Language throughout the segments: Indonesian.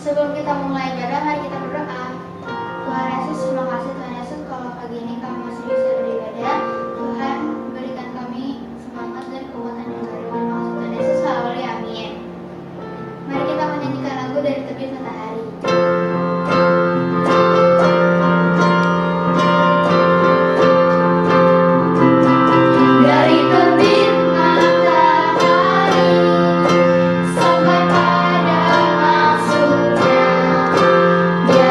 Sebelum kita mulai ibadah, mari kita berdoa. Tuhan Yesus, terima kasih Tuhan Yesus kalau pagi ini kami masih bisa beribadah. Tuhan, berikan kami semangat dan kekuatan yang baru. Terima kasih Tuhan Yesus, haleluya, amin. Mari kita menyanyikan lagu dari Terbit Matahari. Yeah.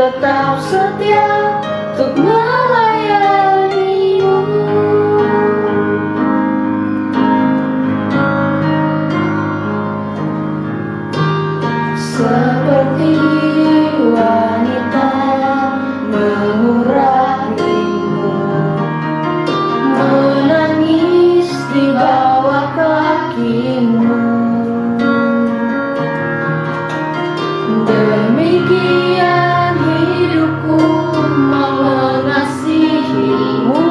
tetap setia untuk melayanimu. Seperti wanita mengurapimu, menangis di bawah kakimu. Demikian hidupku mengasihimu,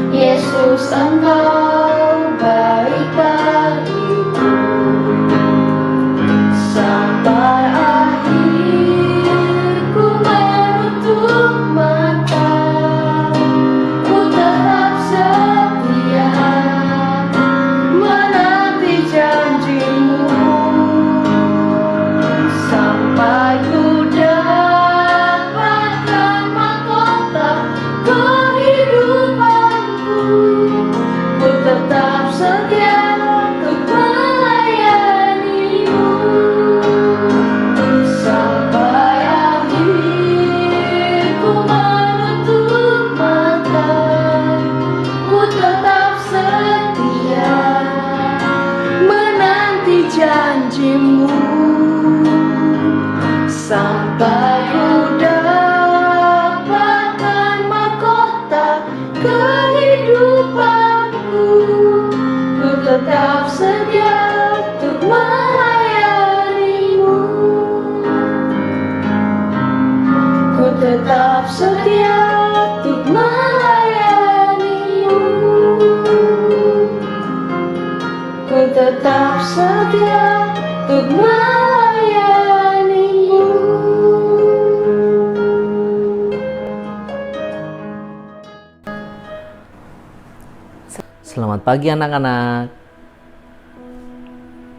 Yesus, Engkau baik bagiku. Sampai akhir ku menutup mata, ku tetap setia menanti janjimu. Sampai ku dapatkan mahkota kehidupanku, ku tetap setia untuk melayanimu. Sampai akhir ku menutup mata, ku tetap setia menanti janjimu. Sampai ku dapatkan mahkota kehidupanku, ku tetap setia untuk melayanimu. Ku tetap setia untuk melayanimu. Ku tetap setia untuk melayanimu. Selamat pagi anak-anak.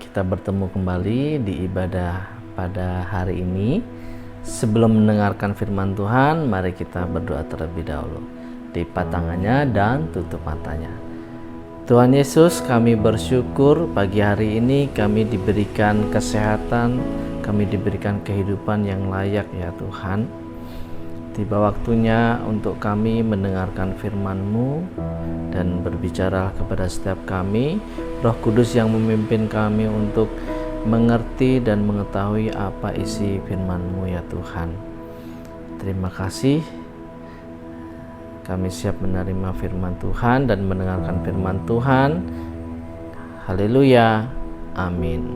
Kita bertemu kembali di ibadah pada hari ini. Sebelum mendengarkan firman Tuhan, mari kita berdoa terlebih dahulu. Lipat tangannya dan tutup matanya. Tuhan Yesus, kami bersyukur pagi hari ini kami diberikan kesehatan, kami diberikan kehidupan yang layak ya Tuhan. Tiba waktunya untuk kami mendengarkan firman-Mu dan berbicara kepada setiap kami. Roh Kudus yang memimpin kami untuk mengerti dan mengetahui apa isi firman-Mu ya Tuhan. Terima kasih. Kami siap menerima firman Tuhan dan mendengarkan firman Tuhan. Haleluya. Amin.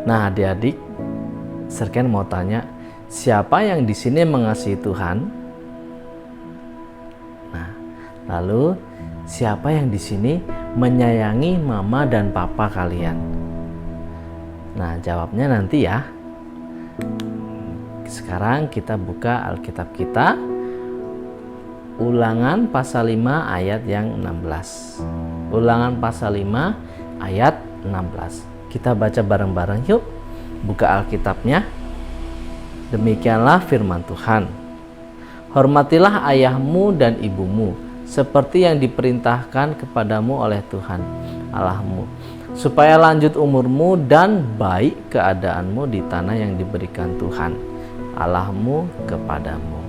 Nah, adik-adik, Serken mau tanya, siapa yang di sini mengasihi Tuhan? Nah, lalu siapa yang di sini menyayangi mama dan papa kalian? Nah, jawabnya nanti ya. Sekarang kita buka Alkitab kita, Ulangan pasal 5 ayat yang 16. Ulangan pasal 5 ayat 16. Kita baca bareng-bareng yuk. Buka Alkitabnya. Demikianlah firman Tuhan. Hormatilah ayahmu dan ibumu, seperti yang diperintahkan kepadamu oleh Tuhan Allahmu, supaya lanjut umurmu dan baik keadaanmu di tanah yang diberikan Tuhan Allahmu kepadamu.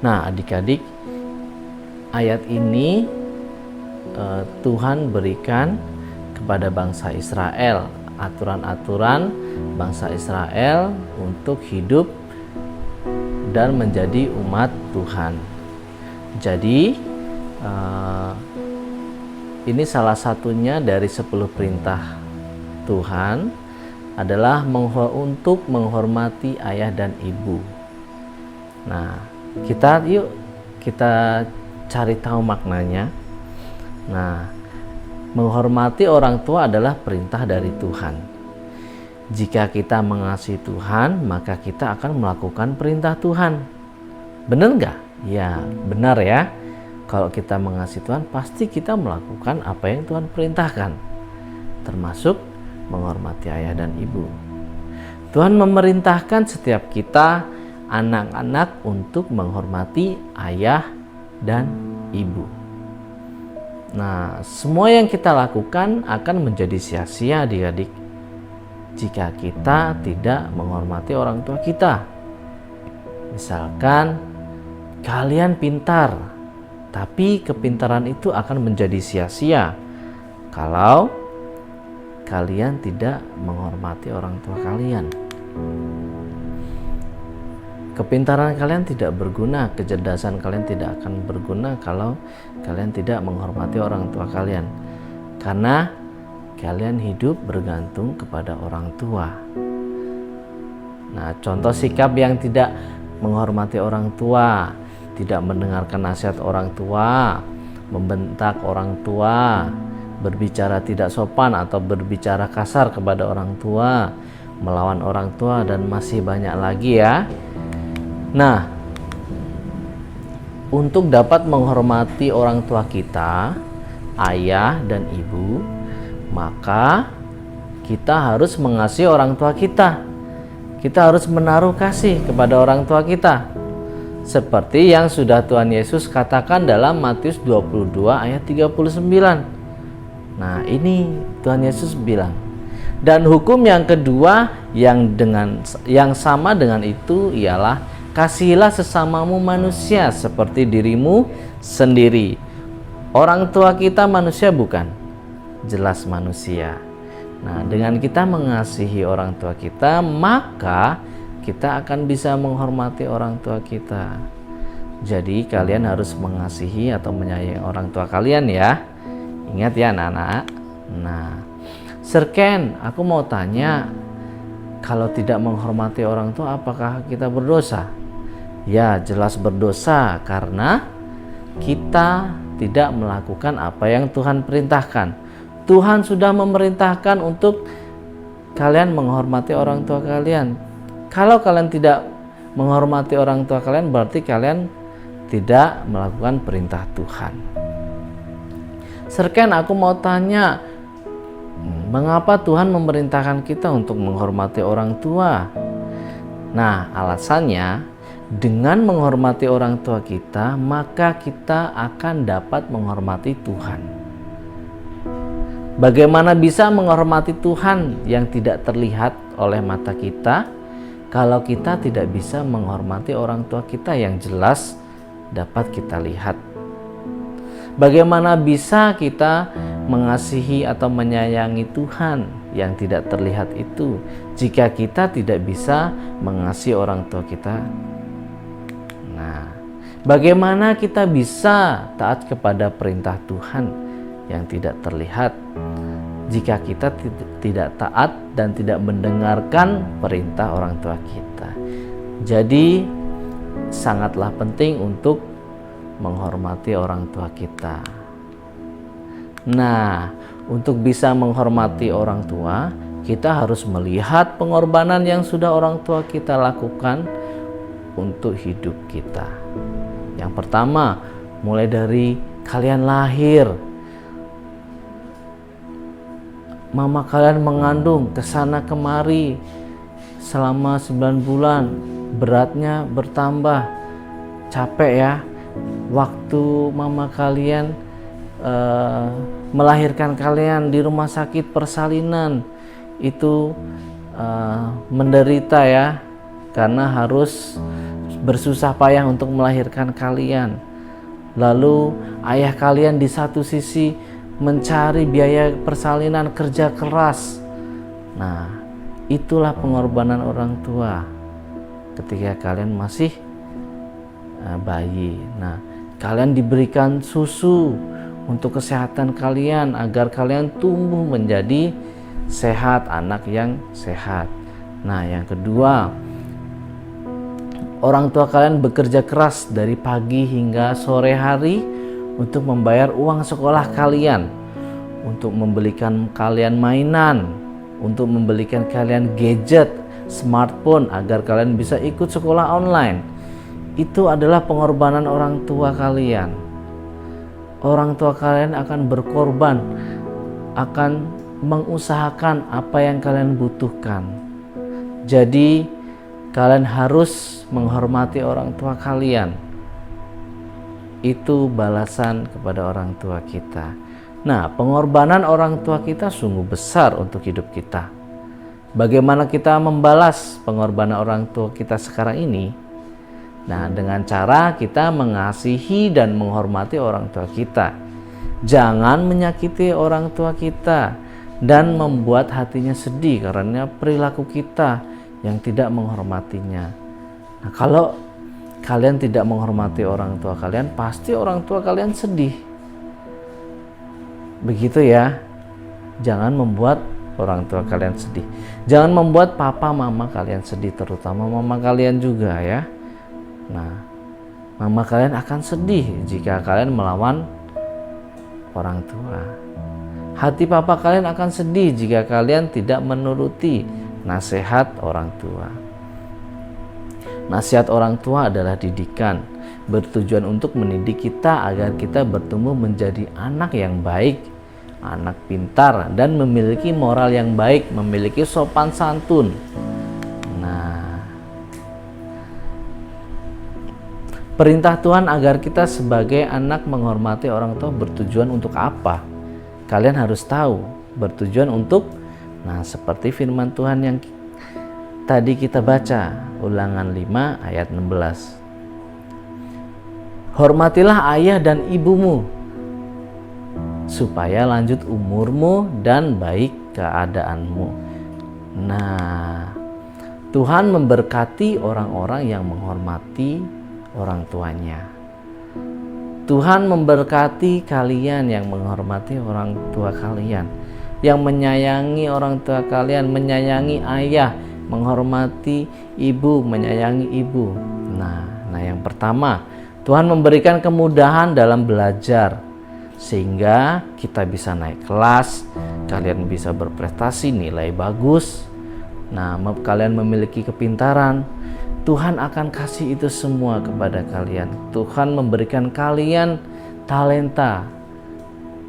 Nah, adik-adik, ayat ini Tuhan berikan kepada bangsa Israel, aturan-aturan bangsa Israel untuk hidup dan menjadi umat Tuhan. Jadi ini salah satunya dari 10 perintah Tuhan adalah untuk menghormati ayah dan ibu. Nah, kita cari tahu maknanya. Nah, menghormati orang tua adalah perintah dari Tuhan. Jika kita mengasihi Tuhan, maka kita akan melakukan perintah Tuhan. Benar nggak? Ya, benar ya. Kalau kita mengasihi Tuhan, pasti kita melakukan apa yang Tuhan perintahkan, termasuk menghormati ayah dan ibu. Tuhan memerintahkan setiap kita, anak-anak, untuk menghormati ayah dan ibu. Nah, semua yang kita lakukan akan menjadi sia-sia adik-adik jika kita tidak menghormati orang tua kita. Misalkan kalian pintar, tapi kepintaran itu akan menjadi sia-sia kalau kalian tidak menghormati orang tua kalian. Kepintaran kalian tidak berguna, kecerdasan kalian tidak akan berguna kalau kalian tidak menghormati orang tua kalian. Karena kalian hidup bergantung kepada orang tua. Nah, contoh sikap yang tidak menghormati orang tua, tidak mendengarkan nasihat orang tua, membentak orang tua, berbicara tidak sopan atau berbicara kasar kepada orang tua, melawan orang tua, dan masih banyak lagi ya. Nah, untuk dapat menghormati orang tua kita, ayah dan ibu, maka kita harus mengasihi orang tua kita. Kita harus menaruh kasih kepada orang tua kita. Seperti yang sudah Tuhan Yesus katakan dalam Matius 22 ayat 39. Nah, ini Tuhan Yesus bilang. Dan hukum yang kedua yang sama dengan itu ialah kasihilah sesamamu manusia seperti dirimu sendiri. Orang tua kita manusia bukan? Jelas manusia. Nah, dengan kita mengasihi orang tua kita, maka kita akan bisa menghormati orang tua kita. Jadi kalian harus mengasihi atau menyayangi orang tua kalian ya. Ingat ya anak-anak. Nah, Serken, aku mau tanya, kalau tidak menghormati orang tua apakah kita berdosa? Ya, jelas berdosa karena kita tidak melakukan apa yang Tuhan perintahkan. Tuhan sudah memerintahkan untuk kalian menghormati orang tua kalian. Kalau kalian tidak menghormati orang tua kalian, berarti kalian tidak melakukan perintah Tuhan. Serken, aku mau tanya, mengapa Tuhan memerintahkan kita untuk menghormati orang tua? Nah, alasannya, dengan menghormati orang tua kita, maka kita akan dapat menghormati Tuhan. Bagaimana bisa menghormati Tuhan yang tidak terlihat oleh mata kita kalau kita tidak bisa menghormati orang tua kita yang jelas dapat kita lihat? Bagaimana bisa kita mengasihi atau menyayangi Tuhan yang tidak terlihat itu jika kita tidak bisa mengasihi orang tua kita? Nah, bagaimana kita bisa taat kepada perintah Tuhan yang tidak terlihat jika kita tidak taat dan tidak mendengarkan perintah orang tua kita? Jadi sangatlah penting untuk menghormati orang tua kita. Nah, untuk bisa menghormati orang tua, kita harus melihat pengorbanan yang sudah orang tua kita lakukan untuk hidup kita. Yang pertama, mulai dari kalian lahir, mama kalian mengandung kesana kemari selama 9 bulan, beratnya bertambah, capek ya. Waktu mama kalian melahirkan kalian di rumah sakit persalinan itu menderita ya, karena harus bersusah payah untuk melahirkan kalian. Lalu ayah kalian di satu sisi mencari biaya persalinan, kerja keras. Nah, itulah pengorbanan orang tua ketika kalian masih bayi. Nah, kalian diberikan susu untuk kesehatan kalian agar kalian tumbuh menjadi sehat, anak yang sehat. Nah, yang kedua, orang tua kalian bekerja keras dari pagi hingga sore hari untuk membayar uang sekolah kalian, untuk membelikan kalian mainan, untuk membelikan kalian gadget, smartphone agar kalian bisa ikut sekolah online. Itu adalah pengorbanan orang tua kalian. Orang tua kalian akan berkorban, akan mengusahakan apa yang kalian butuhkan. Jadi kalian harus menghormati orang tua kalian. Itu balasan kepada orang tua kita. Nah, pengorbanan orang tua kita sungguh besar untuk hidup kita. Bagaimana kita membalas pengorbanan orang tua kita sekarang ini? Nah, dengan cara kita mengasihi dan menghormati orang tua kita. Jangan menyakiti orang tua kita dan membuat hatinya sedih karena perilaku kita yang tidak menghormatinya. Nah, kalau kalian tidak menghormati orang tua kalian, pasti orang tua kalian sedih. Begitu ya. Jangan membuat orang tua kalian sedih. Jangan membuat papa mama kalian sedih, terutama mama kalian juga ya. Nah, mama kalian akan sedih jika kalian melawan orang tua. Hati papa kalian akan sedih jika kalian tidak menuruti nasihat orang tua. Nasihat orang tua adalah didikan, bertujuan untuk mendidik kita agar kita bertumbuh menjadi anak yang baik, anak pintar, dan memiliki moral yang baik, memiliki sopan santun. Nah, perintah Tuhan agar kita sebagai anak menghormati orang tua bertujuan untuk apa? Kalian harus tahu, bertujuan untuk, nah, seperti firman Tuhan yang tadi kita baca, Ulangan 5 ayat 16. Hormatilah ayah dan ibumu, supaya lanjut umurmu dan baik keadaanmu. Nah, Tuhan memberkati orang-orang yang menghormati orang tuanya. Tuhan memberkati kalian yang menghormati orang tua kalian, yang menyayangi orang tua kalian, menyayangi ayah, menghormati ibu, menyayangi ibu. Nah, yang pertama, Tuhan memberikan kemudahan dalam belajar sehingga kita bisa naik kelas, kalian bisa berprestasi, nilai bagus. Nah, kalian memiliki kepintaran, Tuhan akan kasih itu semua kepada kalian. Tuhan memberikan kalian talenta.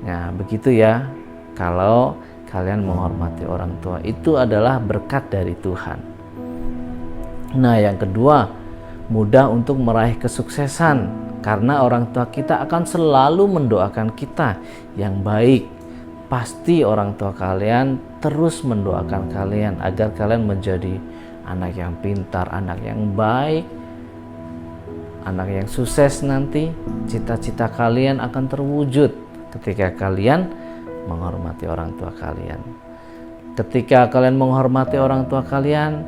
Nah, begitu ya. Kalau kalian menghormati orang tua, itu adalah berkat dari Tuhan. Nah, yang kedua, mudah untuk meraih kesuksesan karena orang tua kita akan selalu mendoakan kita yang baik. Pasti orang tua kalian terus mendoakan kalian agar kalian menjadi anak yang pintar, anak yang baik, anak yang sukses nanti. Cita-cita kalian akan terwujud ketika kalian menghormati orang tua kalian. Ketika kalian menghormati orang tua kalian,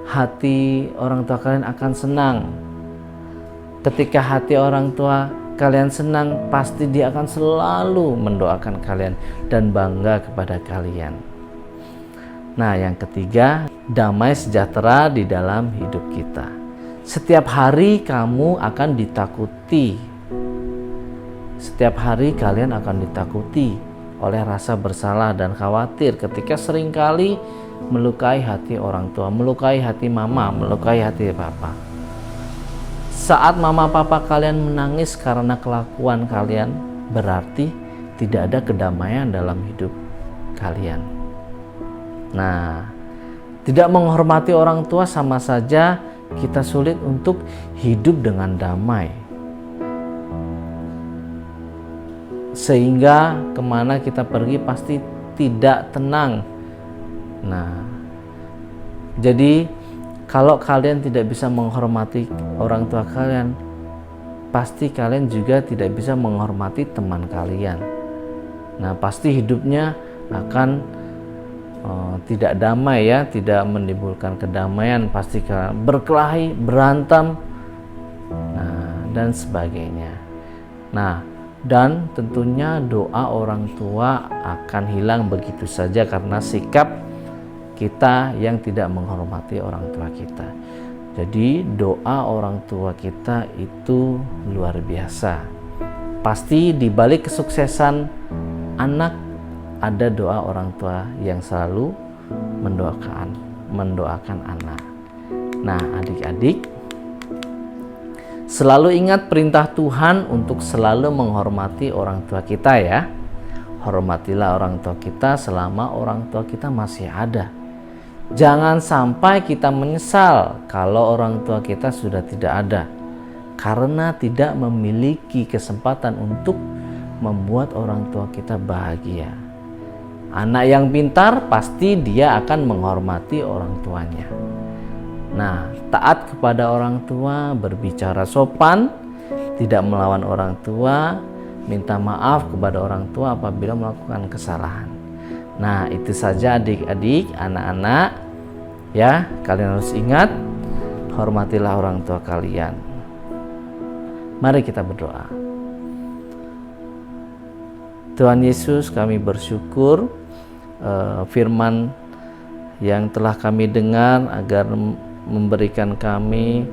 hati orang tua kalian akan senang. Ketika hati orang tua kalian senang, pasti dia akan selalu mendoakan kalian dan bangga kepada kalian. Nah, yang ketiga, damai sejahtera di dalam hidup kita. Setiap hari kamu akan ditakuti. Setiap hari kalian akan ditakuti oleh rasa bersalah dan khawatir ketika seringkali melukai hati orang tua, melukai hati mama, melukai hati papa. Saat mama papa kalian menangis karena kelakuan kalian, berarti tidak ada kedamaian dalam hidup kalian. Nah, tidak menghormati orang tua sama saja kita sulit untuk hidup dengan damai. Sehingga kemana kita pergi pasti tidak tenang. Nah, jadi kalau kalian tidak bisa menghormati orang tua kalian, pasti kalian juga tidak bisa menghormati teman kalian. Nah, pasti hidupnya akan tidak damai ya, tidak menimbulkan kedamaian, pasti kalian berkelahi, berantem, nah, dan sebagainya. Nah, dan tentunya doa orang tua akan hilang begitu saja karena sikap kita yang tidak menghormati orang tua kita. Jadi doa orang tua kita itu luar biasa. Pasti di balik kesuksesan anak ada doa orang tua yang selalu mendoakan anak. Nah, adik-adik, selalu ingat perintah Tuhan untuk selalu menghormati orang tua kita ya. Hormatilah orang tua kita selama orang tua kita masih ada. Jangan sampai kita menyesal kalau orang tua kita sudah tidak ada, karena tidak memiliki kesempatan untuk membuat orang tua kita bahagia. Anak yang pintar pasti dia akan menghormati orang tuanya. Nah, taat kepada orang tua, berbicara sopan, tidak melawan orang tua, minta maaf kepada orang tua apabila melakukan kesalahan. Nah, itu saja adik-adik, anak-anak, ya, kalian harus ingat, hormatilah orang tua kalian. Mari kita berdoa. Tuhan Yesus, kami bersyukur firman yang telah kami dengar agar memberikan kami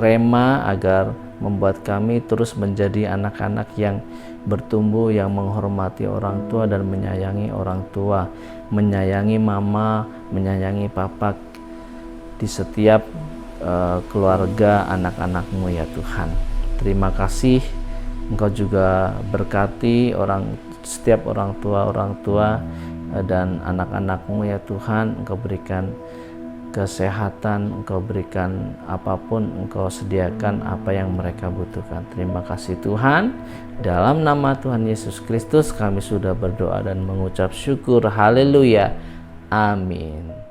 rema, agar membuat kami terus menjadi anak-anak yang bertumbuh, yang menghormati orang tua dan menyayangi orang tua, menyayangi mama, menyayangi papa di setiap keluarga anak-anak-Mu ya Tuhan. Terima kasih, Engkau juga berkati setiap orang tua dan anak-anak-Mu ya Tuhan. Engkau berikan kesehatan, Engkau berikan apapun, Engkau sediakan apa yang mereka butuhkan. Terima kasih Tuhan. Dalam nama Tuhan Yesus Kristus kami sudah berdoa dan mengucap syukur. Haleluya. Amin.